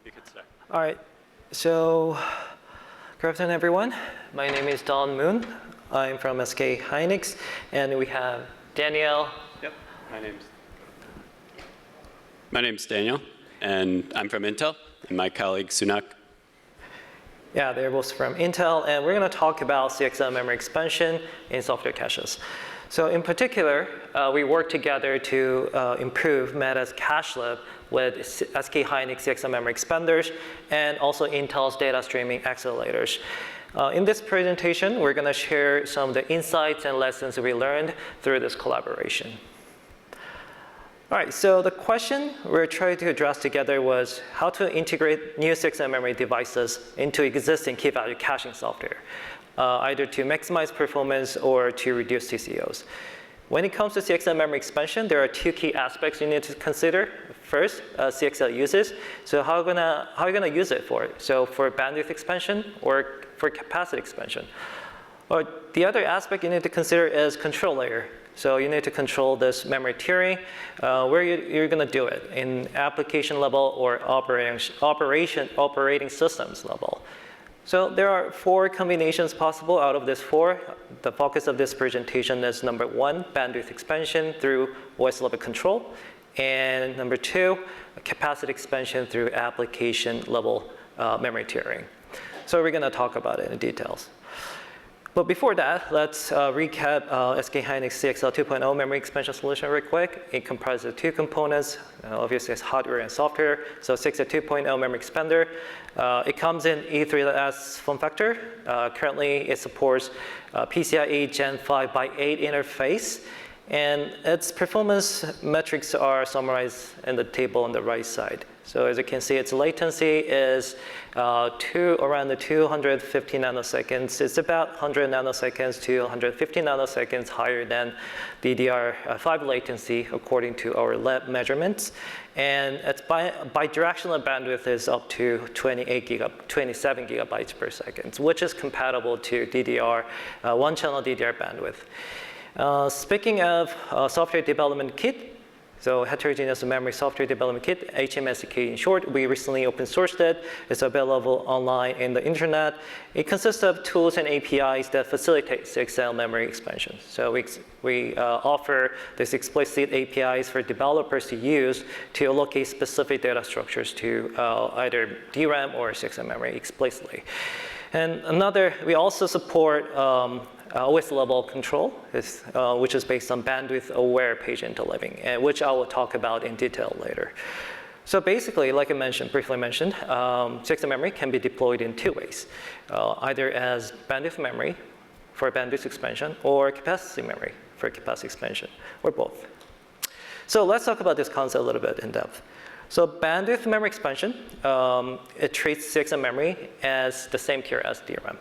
You could start. All right. So, good afternoon, everyone. My name is Don Moon. I'm from SK hynix, and we have Danielle. Yep. My name's Daniel, and I'm from Intel, and my colleague Sounak. Yeah, they're both from Intel, and we're going to talk about CXL memory expansion in software caches. So in particular, we work together to improve Meta's CacheLib with SK hynix CXL memory expanders and also Intel's data streaming accelerators. In this presentation, we're going to share some of the insights and lessons we learned through this collaboration. All right, so the question we're trying to address together was how to integrate new CXL memory devices into existing key value caching software, either to maximize performance or to reduce TCOs. When it comes to CXL memory expansion, there are two key aspects you need to consider. First, CXL uses. So how are you gonna use it for? So for bandwidth expansion or for capacity expansion? Or the other aspect you need to consider is control layer. So you need to control this memory tiering, where you're going to do it, in application level or operating systems level. So there are 4 combinations possible out of this 4. The focus of this presentation is number 1, bandwidth expansion through OS level control, and number 2, capacity expansion through application level memory tiering. So we're going to talk about it in details. But before that, let's recap SK hynix CXL 2.0 memory expansion solution real quick. It comprises of 2 components. Obviously, it's hardware and software. So CXL 2.0 memory expander. It comes in E3S form factor. Currently, it supports PCIe Gen 5 by 8 interface. And its performance metrics are summarized in the table on the right side. So as you can see, its latency is around the 250 nanoseconds. It's about 100 nanoseconds to 150 nanoseconds higher than DDR5 latency according to our lab measurements. And its bidirectional bandwidth is up to 27 gigabytes per second, which is compatible to DDR, one-channel DDR bandwidth. Speaking of software development kit, so heterogeneous memory software development kit, HMSDK in short, we recently open sourced it. It's available online in the internet. It consists of tools and APIs that facilitate CXL memory expansion. So we offer these explicit APIs for developers to use to allocate specific data structures to either DRAM or CXL memory explicitly. And we also support OS level control, which is based on bandwidth-aware page interleaving, which I will talk about in detail later. So basically, like I briefly mentioned, CXL memory can be deployed in 2 ways, either as bandwidth memory for bandwidth expansion or capacity memory for capacity expansion, or both. So let's talk about this concept a little bit in depth. So bandwidth memory expansion, it treats CXL memory as the same tier as DRAM.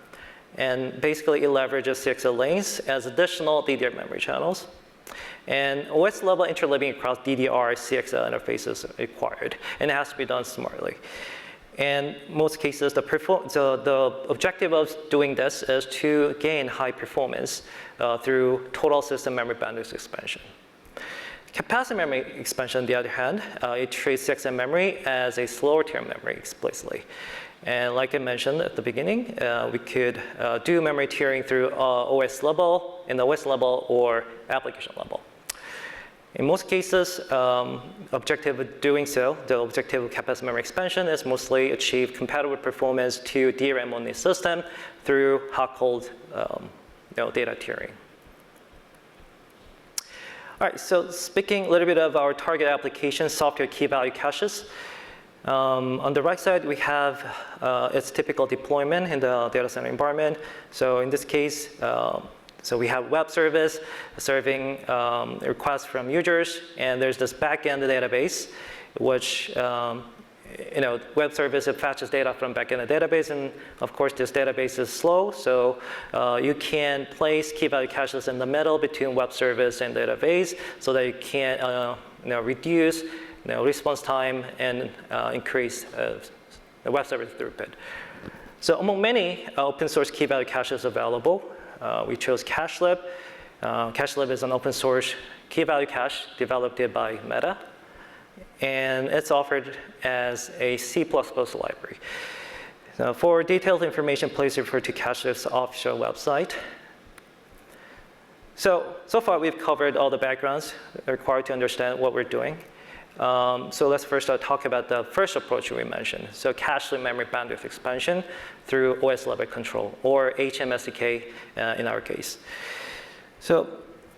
And basically, it leverages CXL lanes as additional DDR memory channels. And OS level interleaving across DDR CXL interfaces is required, and it has to be done smartly. And most cases, the objective of doing this is to gain high performance through total system memory bandwidth expansion. Capacity memory expansion, on the other hand, it treats CXL memory as a slower tier memory explicitly. And like I mentioned at the beginning, we could do memory tiering through OS level, in the OS level, or application level. In most cases, objective of doing so, the objective of capacity memory expansion is mostly achieve compatible performance to DRAM-only system through hot-cold data tiering. All right, so speaking a little bit of our target application, software key value caches. On the right side, we have its typical deployment in the data center environment. So in this case, so we have web service serving requests from users, and there's this backend database, which web service fetches data from backend database, and of course this database is slow, so you can place key value caches in the middle between web service and database, so that you can reduce response time and increase the web service throughput. So among many open source key value caches available, we chose CacheLib. CacheLib is an open source key value cache developed by Meta. and it's offered as a C++ library. Now, for detailed information, please refer to CacheLib's official website. So far we've covered all the backgrounds required to understand what we're doing. So let's first talk about the first approach we mentioned. So CacheLib memory bandwidth expansion through OS level control, or HMSDK in our case. So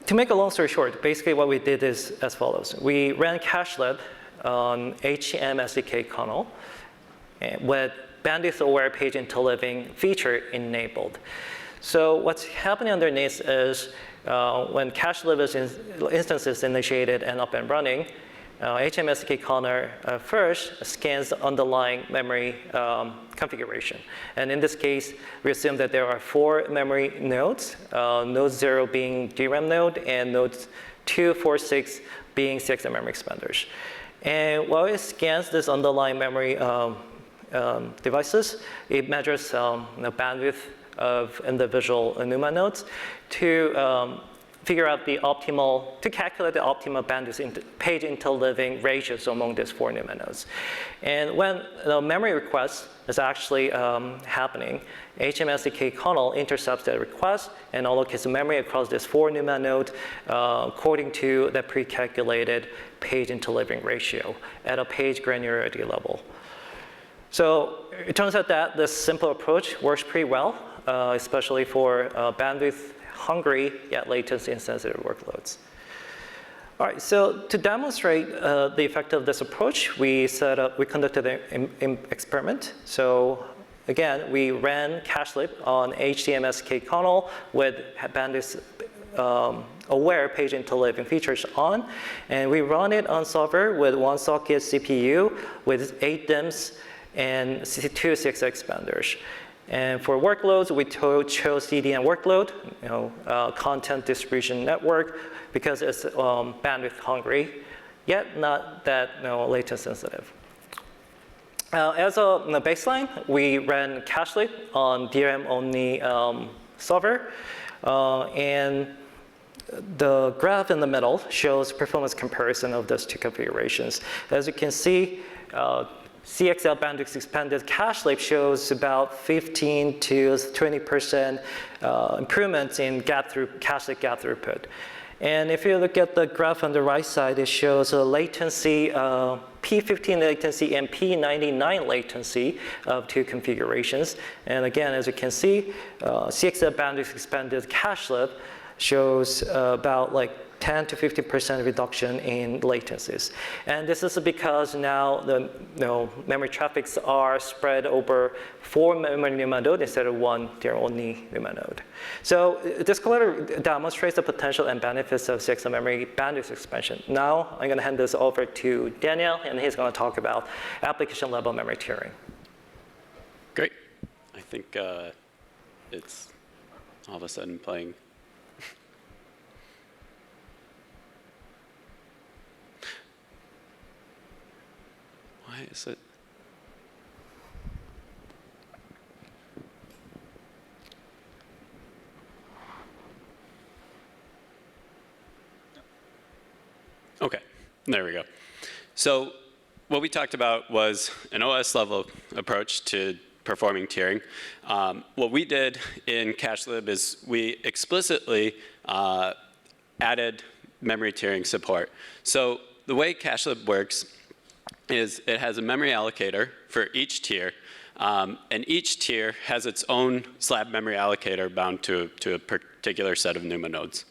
to make a long story short, basically what we did is as follows. We ran CacheLib on HMSDK kernel with bandwidth-aware page interleaving feature enabled. So what's happening underneath is when CacheLib instance is initiated and up and running, HMSDK kernel first scans the underlying memory configuration. And in this case, we assume that there are 4 memory nodes, node 0 being DRAM node, and nodes 2, 4, 6 being CXL memory expanders. And while it scans this underlying memory devices, it measures the bandwidth of individual NUMA nodes to figure out the optimal, to calculate the optimal bandwidth page interleaving ratios among these 4 NUMA nodes. And when the memory request is actually happening, HMSDK kernel intercepts that request and allocates the memory across this 4 NUMA nodes according to the pre-calculated page interleaving ratio at a page granularity level. So it turns out that this simple approach works pretty well, especially for bandwidth-hungry yet latency-insensitive workloads. All right, so to demonstrate the effect of this approach, we conducted an experiment. So again, we ran CacheLib on HMSDK kernel with bandwidth aware page interleaving features on, and we run it on server with 1 socket CPU with 8 DIMMs and 2 CXL expanders. And for workloads, we chose CDN workload, content distribution network, because it's bandwidth hungry, yet not that latency sensitive. As a baseline, we ran CacheLib on DRAM only server, and the graph in the middle shows performance comparison of those 2 configurations. As you can see, CXL bandwidth expanded CacheLib shows about 15 to 20% improvements in CacheLib gap throughput. And if you look at the graph on the right side, it shows a latency, P15 latency and P99 latency of 2 configurations. And again, as you can see, CXL bandwidth expanded CacheLib shows about like 10 to 15% reduction in latencies. And this is because now the memory traffics are spread over 4 memory NUMA nodes instead of 1 DRAM-only NUMA node. So this clearly demonstrates the potential and benefits of CXL memory bandwidth expansion. Now I'm going to hand this over to Daniel, and he's going to talk about application-level memory tiering. Great. I think it's all of a sudden playing. Why is it? OK, there we go. So what we talked about was an OS level approach to performing tiering. What we did in CacheLib is we explicitly added memory tiering support. So the way CacheLib works is it has a memory allocator for each tier, and each tier has its own slab memory allocator bound to a particular set of NUMA nodes.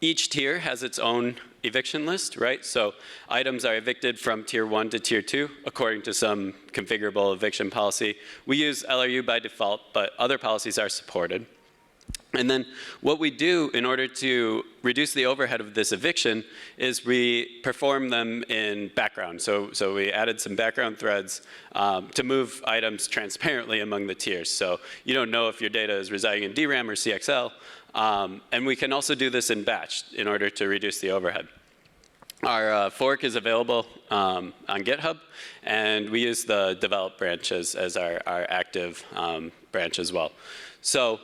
Each tier has its own eviction list, right? So items are evicted from tier 1 to tier 2 according to some configurable eviction policy. We use LRU by default, but other policies are supported. And then what we do in order to reduce the overhead of this eviction is we perform them in background. So we added some background threads to move items transparently among the tiers. So you don't know if your data is residing in DRAM or CXL. And we can also do this in batch in order to reduce the overhead. Our fork is available on GitHub, and we use the develop branch as our active branch as well. So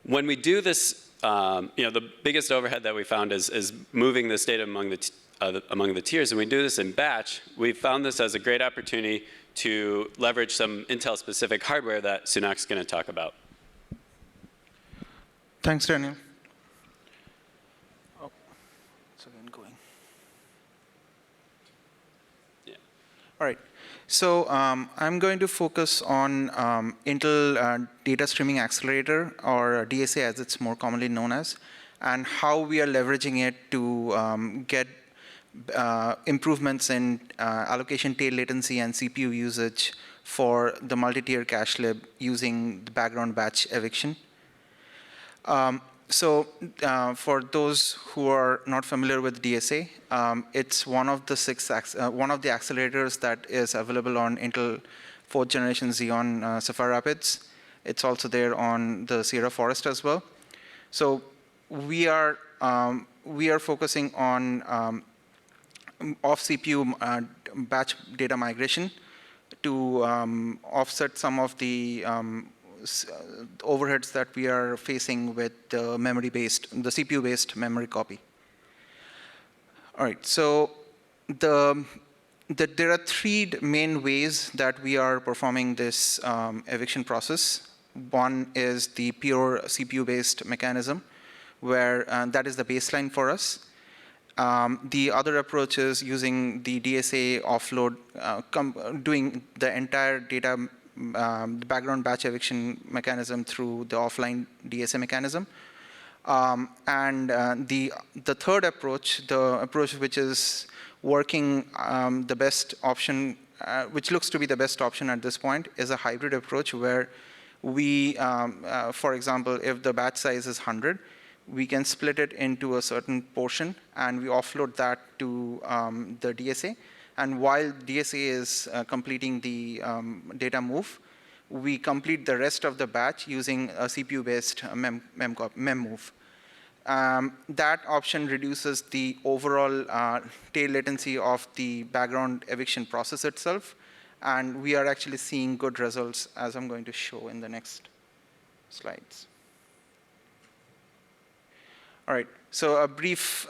when we do this the biggest overhead that we found is moving this data among the tiers, and we do this in batch. We found this as a great opportunity to leverage some Intel-specific hardware that Sounak's going to talk about. Thanks, Daniel. Oh, it's again going. Yeah. All right. So I'm going to focus on Intel Data Streaming Accelerator, or DSA as it's more commonly known as, and how we are leveraging it to get improvements in allocation tail latency and CPU usage for the multi-tier CacheLib using the background batch eviction. So for those who are not familiar with DSA, it's one of the accelerators that is available on Intel 4th generation Xeon Sapphire Rapids. It's also there on the Sierra Forest as well. So we are focusing on off CPU batch data migration to offset some of the overheads that we are facing with the CPU-based memory copy. All right, so there are three main ways that we are performing this eviction process. One is the pure CPU-based mechanism, where that is the baseline for us. The other approach is using the DSA offload, doing the entire data the background batch eviction mechanism through the offline DSA mechanism. And the third approach, the approach which is working the best option, which looks to be the best option at this point, is a hybrid approach where we, for example, if the batch size is 100, we can split it into a certain portion and we offload that to the DSA. And while DSA is completing the data move, we complete the rest of the batch using a CPU-based mem move. That option reduces the overall tail latency of the background eviction process itself. And we are actually seeing good results, as I'm going to show in the next slides. All right, so a brief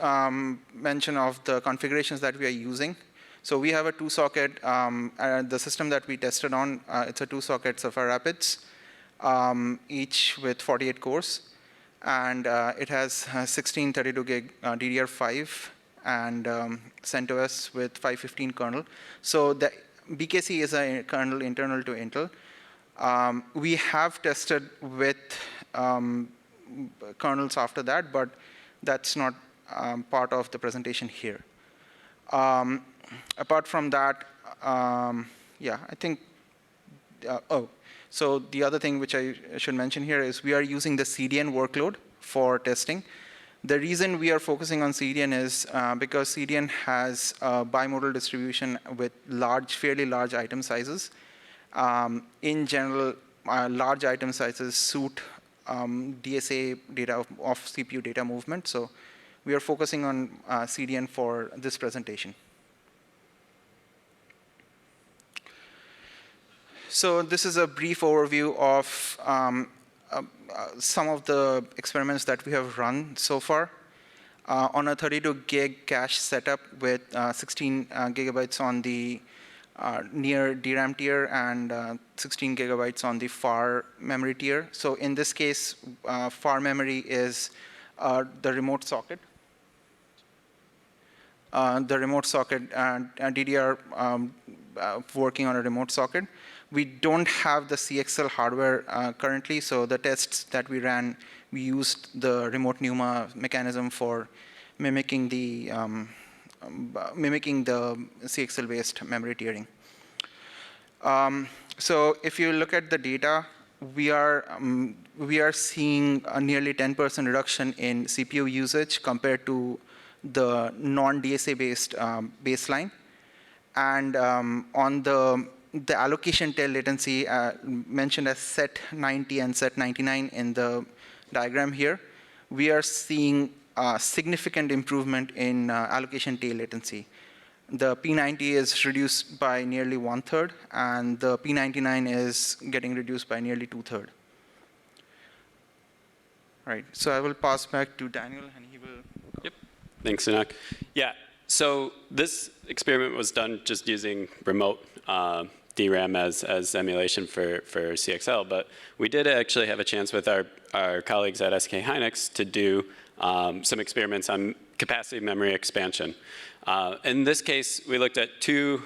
mention of the configurations that we are using. So we have a 2-socket, the system that we tested on, it's a 2-socket Sapphire Rapids, each with 48 cores. And it has 16 32 gig DDR5 and CentOS with 515 kernel. So the BKC is a kernel internal to Intel. We have tested with kernels after that, but that's not part of the presentation here. Apart from that, yeah, I think, so the other thing which I should mention here is we are using the CDN workload for testing. The reason we are focusing on CDN is because CDN has a bimodal distribution with fairly large item sizes. In general, large item sizes suit DSA data off CPU data movement. So we are focusing on CDN for this presentation. So this is a brief overview of some of the experiments that we have run so far. On a 32 gig cache setup with 16 gigabytes on the near DRAM tier and 16 gigabytes on the far memory tier. So in this case, far memory is the remote socket. The remote socket DDR working on a remote socket. We don't have the CXL hardware currently, so the tests that we ran, we used the remote NUMA mechanism for mimicking the CXL-based memory tiering. So if you look at the data, we are seeing a nearly 10% reduction in CPU usage compared to the non-DSA-based baseline. And on the allocation tail latency mentioned as set 90 and set 99 in the diagram here, we are seeing a significant improvement in allocation tail latency. The P90 is reduced by nearly 1/3, and the P99 is getting reduced by nearly 2/3. All right, so I will pass back to Daniel, and he will. Yep. Thanks, Sounak. Yeah. So this experiment was done just using remote DRAM as emulation for CXL, but we did actually have a chance with our colleagues at SK hynix to do some experiments on capacity memory expansion. In this case, we looked at two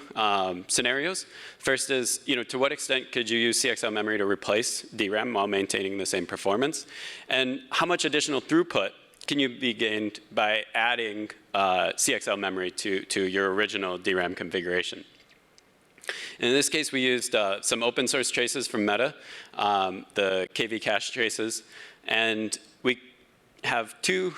scenarios. First is, to what extent could you use CXL memory to replace DRAM while maintaining the same performance? And how much additional throughput can you be gained by adding CXL memory to your original DRAM configuration? In this case, we used some open source traces from Meta, the KV cache traces, and we have two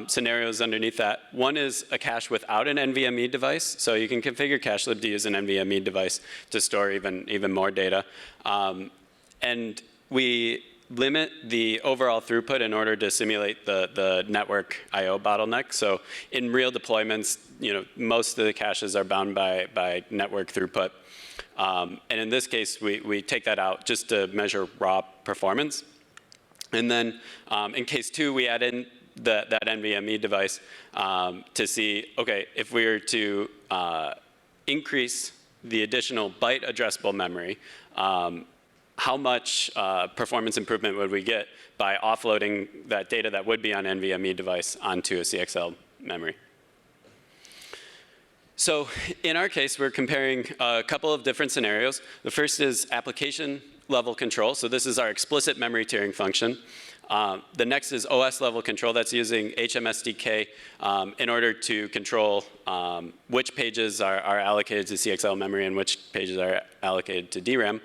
scenarios underneath that. One is a cache without an NVMe device, so you can configure CacheLib to use an NVMe device to store even more data. And we limit the overall throughput in order to simulate the network I/O bottleneck. So in real deployments, most of the caches are bound by network throughput. And in this case, we take that out just to measure raw performance. And then in case two, we add in that NVMe device to see, OK, if we were to increase the additional byte-addressable memory, how much performance improvement would we get by offloading that data that would be on an NVMe device onto a CXL memory? So in our case, we're comparing a couple of different scenarios. The first is application level control. So this is our explicit memory tiering function. The next is OS level control. That's using HMSDK in order to control which pages are allocated to CXL memory and which pages are allocated to DRAM.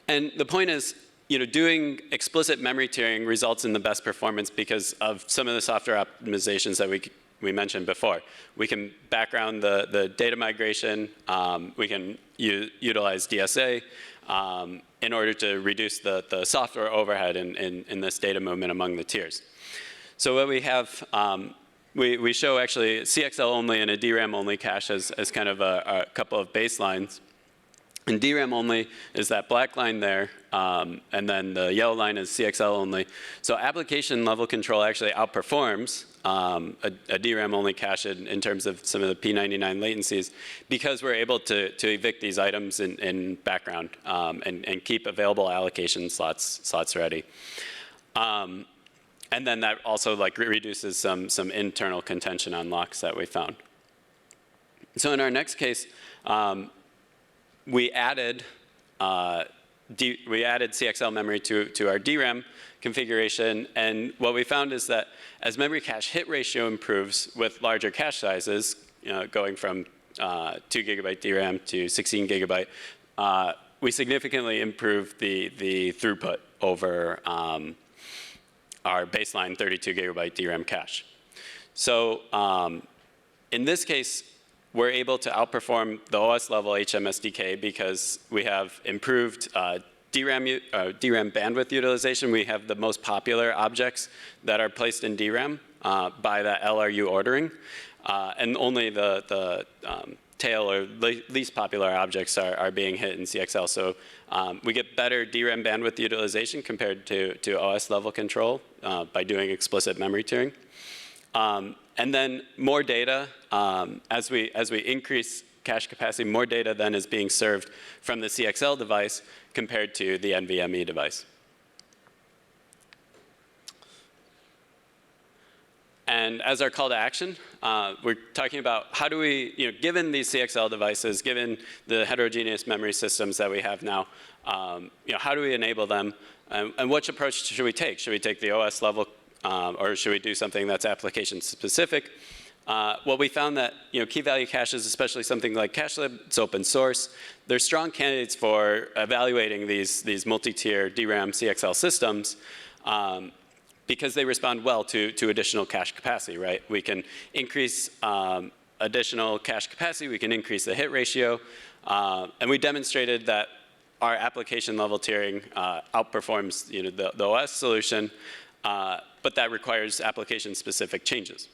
And the point is, doing explicit memory tiering results in the best performance because of some of the software optimizations that we mentioned before. We can background the data migration. We can utilize DSA in order to reduce the software overhead in this data movement among the tiers. So what we have, we show actually CXL only and a DRAM only cache as kind of a couple of baselines. And DRAM only is that black line there, and then the yellow line is CXL only. So application level control actually outperforms a DRAM only cache in terms of some of the P99 latencies because we're able to evict these items in background and keep available allocation slots ready. And then that also reduces some internal contention on locks that we found. So in our next case, we added CXL memory to our DRAM configuration, and what we found is that as memory cache hit ratio improves with larger cache sizes, going from 2 GB DRAM to 16 GB, we significantly improve the throughput over our baseline 32 GB DRAM cache. So in this case, we're able to outperform the OS level HMSDK because we have improved DRAM bandwidth utilization. We have the most popular objects that are placed in DRAM by that LRU ordering. And only the tail or least popular objects are being hit in CXL. So we get better DRAM bandwidth utilization compared to OS level control by doing explicit memory tiering. And then more data, as we increase cache capacity, more data then is being served from the CXL device compared to the NVMe device. And as our call to action, we're talking about how do we, given these CXL devices, given the heterogeneous memory systems that we have now, how do we enable them? And which approach should we take? Should we take the OS level or should we do something that's application specific? Well, we found that key value caches, especially something like CacheLib, it's open source. They're strong candidates for evaluating these multi-tier DRAM CXL systems because they respond well to additional cache capacity, right? We can increase additional cache capacity. We can increase the hit ratio. And we demonstrated that our application level tiering outperforms the OS solution. But that requires application-specific changes.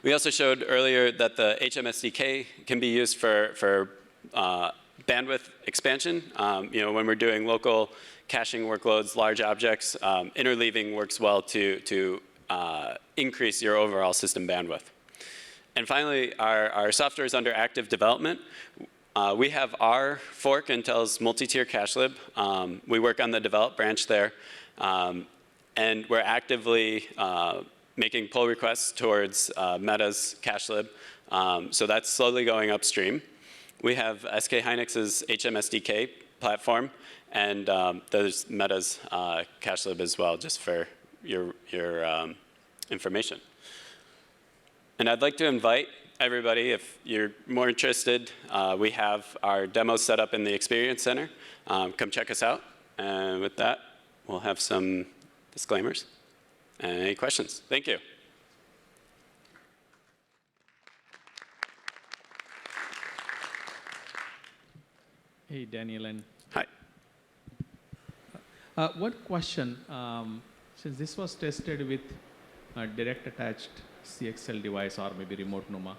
We also showed earlier that the HMSDK can be used for bandwidth expansion. When we're doing local caching workloads, large objects, interleaving works well to increase your overall system bandwidth. And finally, our software is under active development. We have our fork, Intel's multi-tier CacheLib. We work on the develop branch there. And we're actively making pull requests towards Meta's CacheLib. So that's slowly going upstream. We have SK Hynix's HMSDK platform, and there's Meta's CacheLib as well, just for your information. And I'd like to invite everybody, if you're more interested, we have our demos set up in the Experience Center. Come check us out. And with that, we'll have some disclaimers. And any questions? Thank you. Hey, Daniel. And Hi. one question. Since this was tested with a direct attached CXL device or maybe remote NUMA,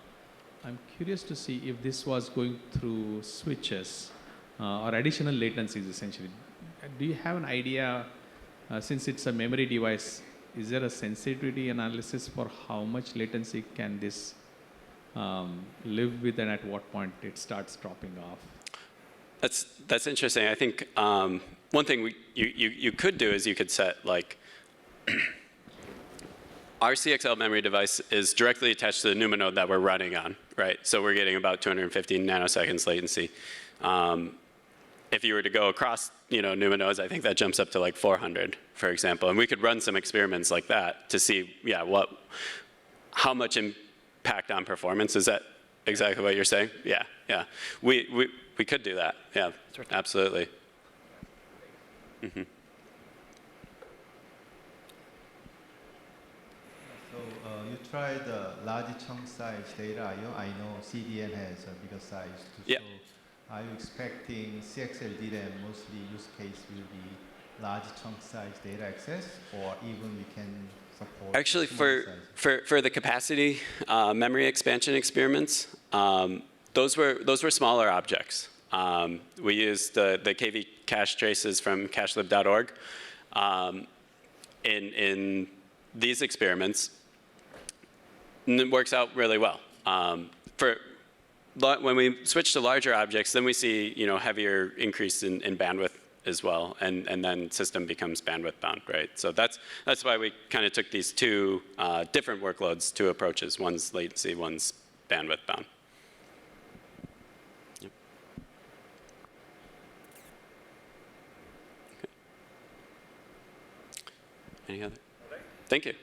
I'm curious to see if this was going through switches or additional latencies, essentially. Do you have an idea, since it's a memory device, is there a sensitivity analysis for how much latency can this live with, and at what point it starts dropping off? That's interesting. I think one thing you could do is you could set, like, our CXL memory device is directly attached to the NUMA node that we're running on, right? So we're getting about 250 nanoseconds latency. If you were to go across, NUMA nodes, I think that jumps up to like 400, for example. And we could run some experiments like that to see, how much impact on performance. Is that exactly what you're saying? Yeah. We could do that. Yeah, absolutely. Mm-hmm. You tried large chunk size data I/O. I know CDN has a bigger size too. Yeah. So are you expecting CXL DRAM mostly use case will be large chunk size data access, or even we can support? Actually, for the capacity memory expansion experiments, those were smaller objects. We used the KV cache traces from CacheLib.org. In these experiments, and it works out really well. When we switch to larger objects, then we see heavier increase in bandwidth as well, and then system becomes bandwidth bound, right? So that's why we kind of took these two different workloads, two approaches. One's latency, one's bandwidth bound. Yep. Okay. Any other? Thank you.